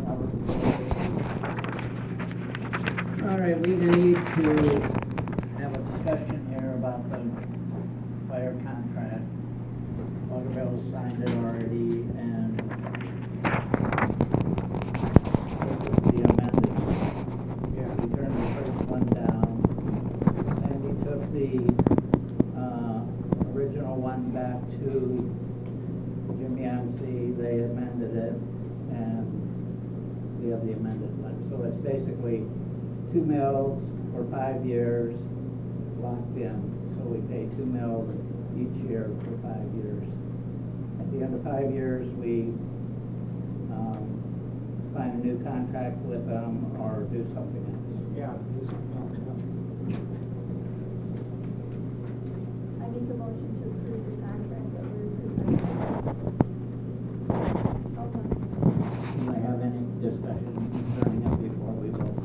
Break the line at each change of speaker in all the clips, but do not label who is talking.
All right, we need to have a discussion here about the fire contract. Walkerville signed it already, and this is the amended. Yeah. We turned the first one down. Sandy took the original one back to Jim Yancey. They amended it, and we have the amended one. So it's basically 2 mills for 5 years locked in. So we pay 2 mills each year for 5 years. At the end of 5 years, we sign a new contract with them or do something else.
Yeah, do something else.
I make a motion to approve the contract that we're presenting.
Do I have any discussion concerning it before we vote?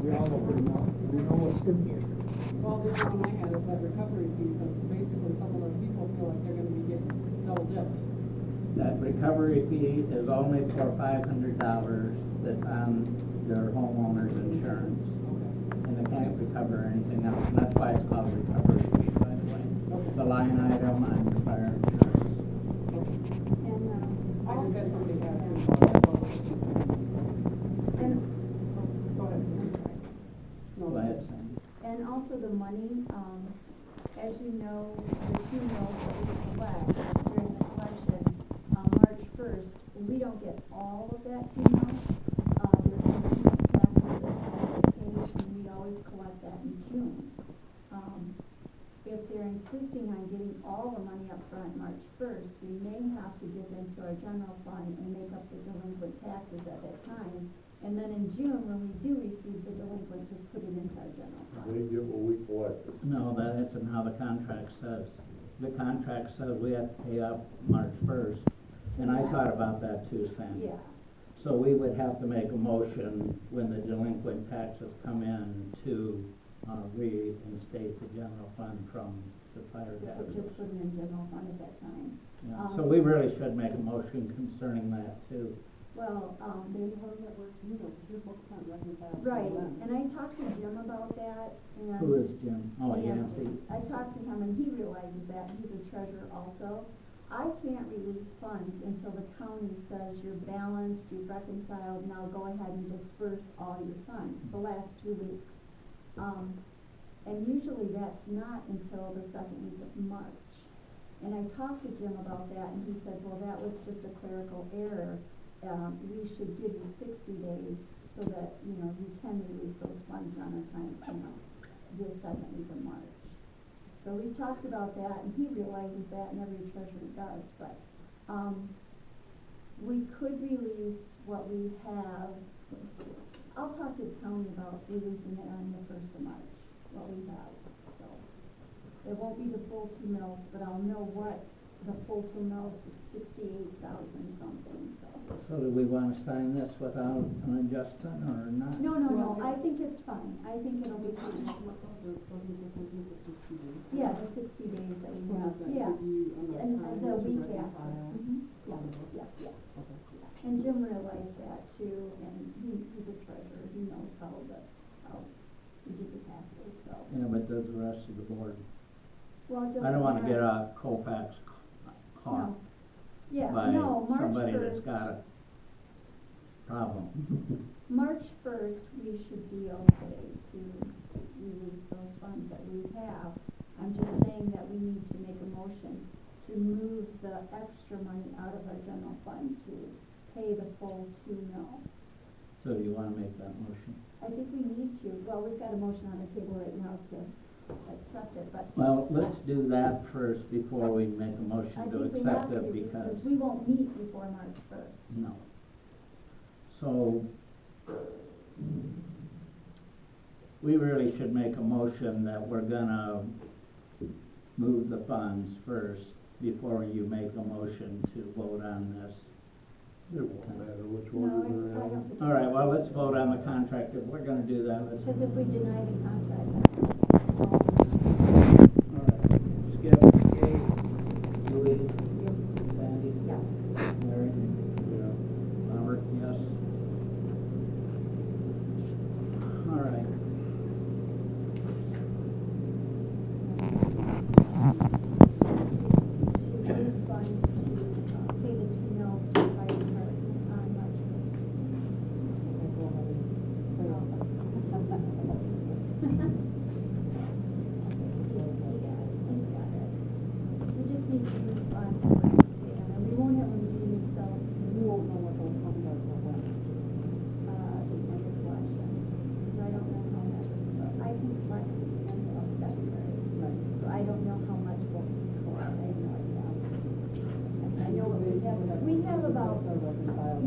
We all know pretty well. We know what's in here.
Well, the one I had is that recovery fee, because basically some of those people feel like they're gonna be getting double dipped.
That recovery fee is only for $500 that's on their homeowner's insurance. And they can't recover anything else, and that's why it's called recovery fee, by the way.
Okay.
The line item on your fire insurance.
And,
I just had somebody ask me about it.
and,
Go ahead. No,
Go ahead, Sandy.
and also the money, as you know, the 2 mills that we collect during the collection, March 1st, we don't get all of that 2 mills. There's some taxes that have to be paid, and we always collect that in June. If they're insisting on getting all the money up front March 1st, we may have to dip into our general fund and make up the delinquent taxes at that time. And then in June, when we do receive the delinquent, just put it into our general fund.
We get what we collected.
No, that isn't how the contract says. The contract says we have to pay up March 1st, and I thought about that too, Sandy.
Yeah,
So we would have to make a motion when the delinquent taxes come in to reinstate the general fund from the fire taxes.
just put it in general fund at that time.
Yeah. So we really should make a motion concerning that too.
Well,
Sandy, how does that work for you, though, because you're supposed to kind of reconcile.
right, and I talked to Jim about that, and.
Who is Jim? Oh, Yancey.
I talked to him, and he realizes that, he's a treasurer also. I can't release funds until the county says you're balanced, you've reconciled, now go ahead and disperse all your funds, the last 2 weeks. And usually that's not until the 2nd week of March. And I talked to Jim about that, and he said, well, that was just a clerical error. We should give you 60 days so that, you can release those funds on a time, the 2nd week of March. So we talked about that, and he realizes that, and every treasurer does, but, we could release what we have. I'll talk to the county about releasing it on the 1st of March, what we have, so. It won't be the full 2 mills, but I'll know what the full 2 mills is, 68,000 something, so.
So do we want to sign this without an adjustment or not?
No, I think it's fine, I think it'll be fine. Yeah, the 60 days that we have, yeah, and the week after. Yeah. And Jim realized that too, and he's a treasurer, he knows how we do the taxes, so.
Yeah, but does the rest of the board?
Well, it
I don't want to
doesn't
get
matter.
a Colfax caught
No. Yeah,
by
no, March
somebody
1st.
that's got a problem.
March 1st, we should be okay to release those funds that we have. I'm just saying that we need to make a motion to move the extra money out of our general fund to pay the full 2 mil.
So do you want to make that motion?
I think we need to. Well, we've got a motion on the table right now to accept it, but.
Well, let's do that first before we make a
I
motion to
think we
accept
have to,
it because,
we won't meet before March 1st.
no. So we really should make a motion that we're gonna move the funds first before you make a motion to vote on this.
It won't matter which
No,
one
I
we're
don't
in.
think.
All right, well, let's vote on the contract. If we're gonna do that, let's.
Because if we deny the contract,
All right, Skip, Kate, Louise, Sandy,
yes.
Larry.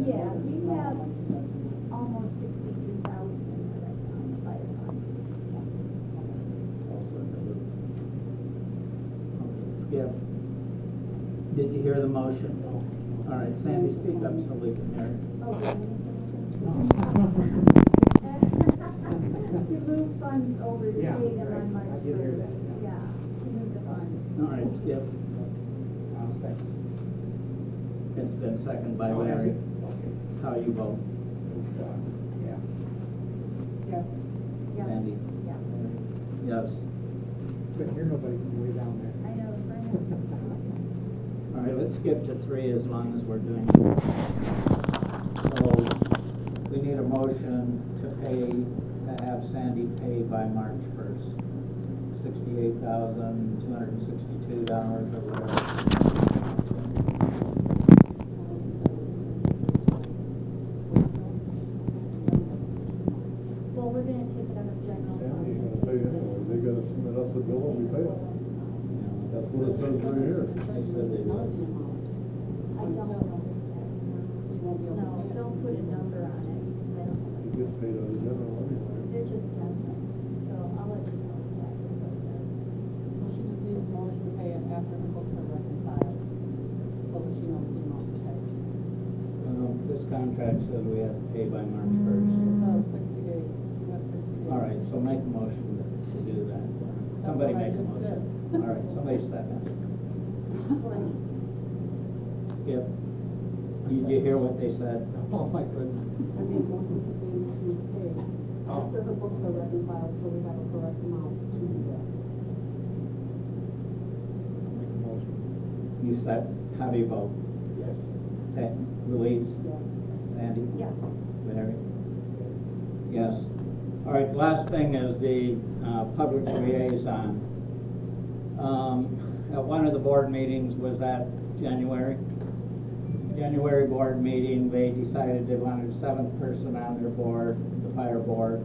Yeah, we have almost 63,000 in there right now in the fire fund.
I'll second it.
Okay, Skip, did you hear the motion? All right, Sandy, speak up so we can hear it.
Oh, do to move funds over to
Yeah,
pay them
right.
on March
I did hear
1st.
that, yeah.
Yeah, to move the funds.
All right, Skip,
I'll second.
it's been seconded by
Oh, has
Larry.
it? Okay.
How you vote?
Yeah.
Yes.
Yeah.
Sandy?
Yeah,
Yes.
Couldn't hear nobody from way down there.
I know, Brenda.
All right, let's skip to 3 as long as we're doing this. So, we need a motion to have Sandy pay by March 1st. $68,262 or whatever.
Well, we're gonna take it out of general fund.
Sandy, you're gonna pay anyway, they gotta submit us a bill and we pay it. That's what it says right here.
They said they would.
I don't know. No, don't put a number on it. I don't know.
It gets paid out of general anyway.
They're just guessing, so I'll let you know exactly what it is.
Well, she just needs a motion to pay it after the books are reconciled, so that she knows the amount to pay.
This contract says we have to pay by March
It
1st.
says 60 days, you have 60 days.
All right, so make a motion to do that. Somebody
what I
make a
just
motion.
did.
All right, somebody second. Skip, did you hear what they said?
Oh, my goodness.
I made a motion to pay after the books are reconciled, so we have a correct amount to do that.
Make a motion.
You said, how do you vote?
Yes.
Louise?
Yes.
Sandy?
Yes.
Larry? Yes. All right, last thing is the public liaison. At one of the board meetings, was that January board meeting, they decided they wanted a 7th person on their board, the fire board,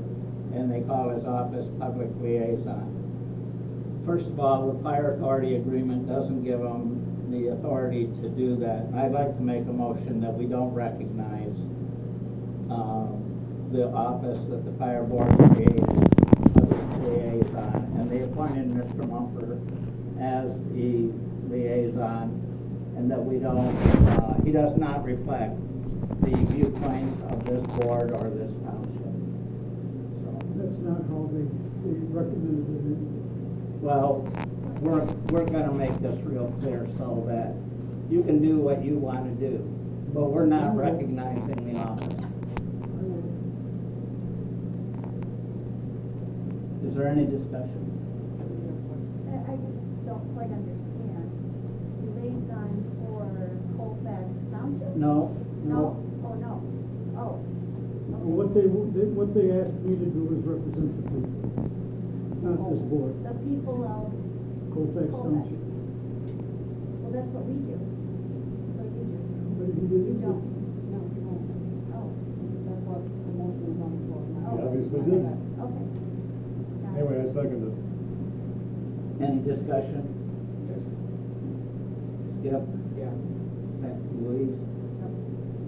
and they call his office public liaison. First of all, the fire authority agreement doesn't give them the authority to do that. And I'd like to make a motion that we don't recognize the office that the fire board created, public liaison, and they appointed Mr. Mumford as the liaison, and that we don't, he does not reflect the viewpoints of this board or this township. So,
That's not how they recommended it.
well, we're gonna make this real clear so that you can do what you wanna do, but we're not recognizing the office. Is there any discussion?
I just don't quite understand. Liaison for Colfax Township?
No?
No? Oh, no. Oh.
What they asked me to do is represent the people, not this board,
The people of
Colfax
Colfax.
Township.
Well, that's what we do. So you do.
But he
You
didn't.
don't.
No, you won't.
Oh,
That's what the motion is on the floor now.
He obviously didn't.
okay. Got it.
Anyway, I second it.
Any discussion? Skip?
Yeah.
Louise?
Yep.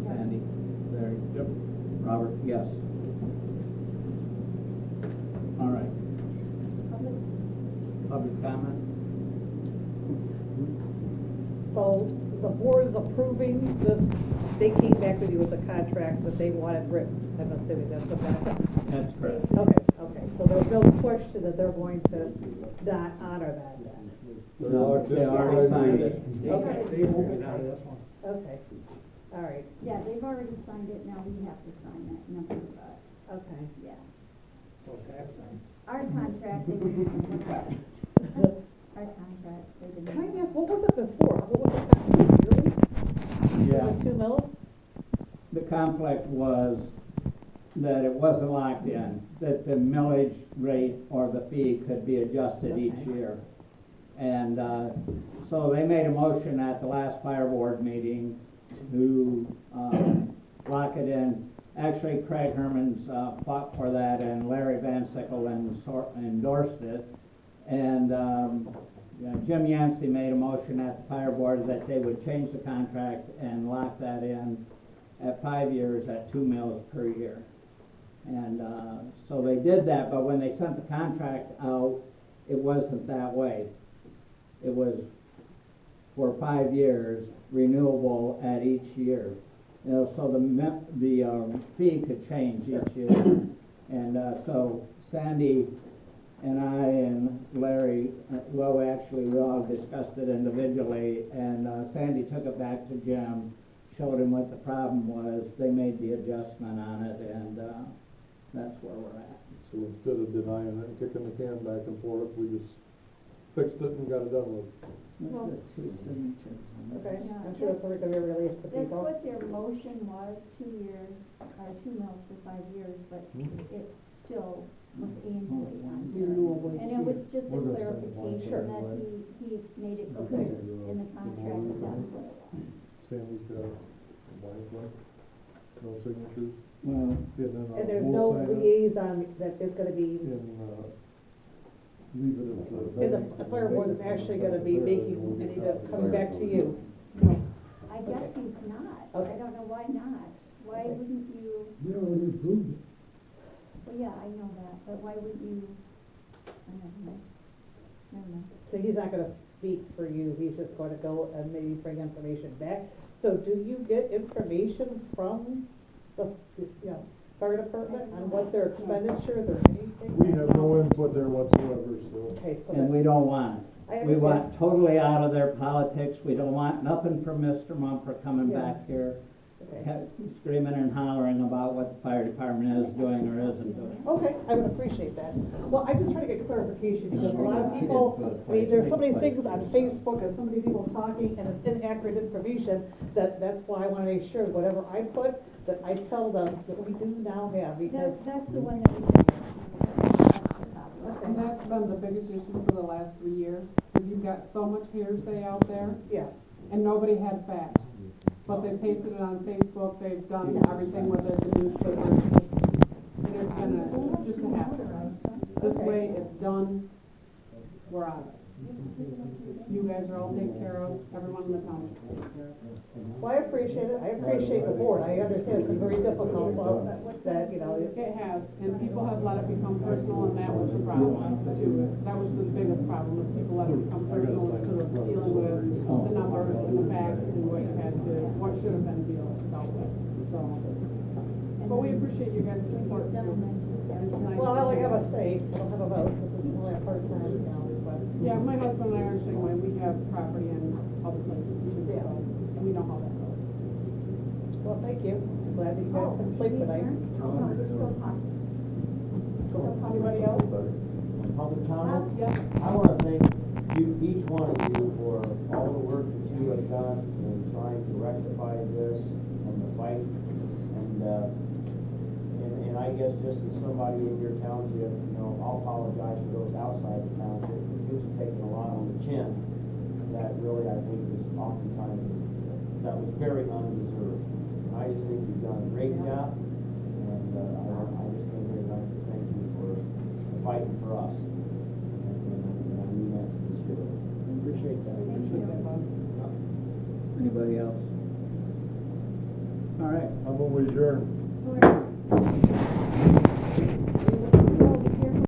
Sandy? Larry?
Yep.
Robert? Yes. All right. Public comment?
So the board is approving this, they came back with you with a contract that they wanted written, I'm assuming that's what that is.
That's correct.
Okay, so there's no question that they're going to not honor that then.
No, they already signed it.
Okay.
They won't get out of this one.
Okay, all right,
Yeah, they've already signed it, now we have to sign it and approve it.
okay.
Yeah.
So it's happening.
Our contract, they didn't look at it. Our contract, they didn't.
Can I
look at
ask, what was it before? What was it, yearly?
Yeah.
Was it 2 mils?
The conflict was that it wasn't locked in, that the millage rate or the fee could be adjusted each
Okay.
year. And so they made a motion at the last fire board meeting to lock it in. Actually, Craig Herman's fought for that, and Larry Van Sickle endorsed it. And Jim Yancey made a motion at the fire board that they would change the contract and lock that in at 5 years at 2 mills per year. And so they did that, but when they sent the contract out, it wasn't that way. It was for 5 years, renewable at each year. You know, so the fee could change each year. And so Sandy and I and Larry, well, actually, we all discussed it individually, and Sandy took it back to Jim, showed him what the problem was. They made the adjustment on it, and that's where we're at.
So instead of denying it and kicking the can back and forth, we just fixed it and got it done with.
Well,
That's the 2 signatures.
Okay,
Yeah.
I'm sure that's what we're gonna be released to
That's
people.
what their motion was, 2 years, or 2 mills for 5 years, but it still was annually on here.
Renewable
And it was just a
We're gonna send it one
clarification
time,
that
right?
he made it
Okay.
clear in the contract that that's what it was.
Sandy's got a blank, no signatures.
Well,
And then
And there's
we'll
no
sign it
liaison that is gonna be,
and leave it at
and the fire board is actually gonna be making, any coming back to you.
I guess he's not.
Okay.
I don't know why not. Why
Okay.
wouldn't you,
You already approved it.
well, yeah, I know that, but why wouldn't you, I don't know. Never mind.
So he's not gonna speak for you, he's just gonna go and maybe bring information back. So do you get information from the, fire department on what their expenditures or anything?
We have no input there whatsoever, so.
Okay, so
and we don't want
I
it. We want
understand.
totally out of their politics. We don't want nothing from Mr. Mumford coming
Yeah.
back here,
Okay.
screaming and hollering about what the fire department is doing or isn't doing.
Okay, I would appreciate that. Well, I'm just trying to get clarification because a lot of people, I mean, there's so many things on Facebook and so many people talking and it's inaccurate information that's why I want to make sure whatever I put, that I tell them that we do now have because,
That's the one that we did. That's the problem.
And that's been the biggest issue for the last 3 years, is you've got so much hearsay out there,
yeah.
and nobody had facts. But they pasted it on Facebook, they've done everything with it, the newspaper, and it's been just a hassle. This way, it's done, we're out of it. You guys are all taken care of, everyone in the town is taken care of.
Well, I appreciate it. I appreciate the board. I understand it's been very difficult, so that,
It has, and people have let it become personal, and that was the problem too. That was the biggest problem, is people let it become personal instead of dealing with the numbers and the facts and what you had to, what should have been dealt with, so. But we appreciate you guys' support too. It's nice.
well, all I have a say, I don't have a vote, this is only a part-time, but.
Yeah, my husband and I are the same way, we have property in other places too,
Yeah.
so we know how that goes.
Well, thank you. I'm glad that you guys can sleep tonight.
Oh, no, we're still talking. Still talking.
Anybody else?
Public comment?
Yeah.
I want to thank you, each one of you, for all the work that you have done in trying to rectify this and the fight. And I guess just as somebody in your township, I'll apologize for those outside the township. You've taken a lot on the chin that really, I think, is oftentimes, that was very undeserved. I just think you've done a great job, and I just think very much to thank you for fighting for us. And I mean that sincerely. Appreciate that.
Thank you.
Anybody else? All right.
I'm gonna adjourn.
We're-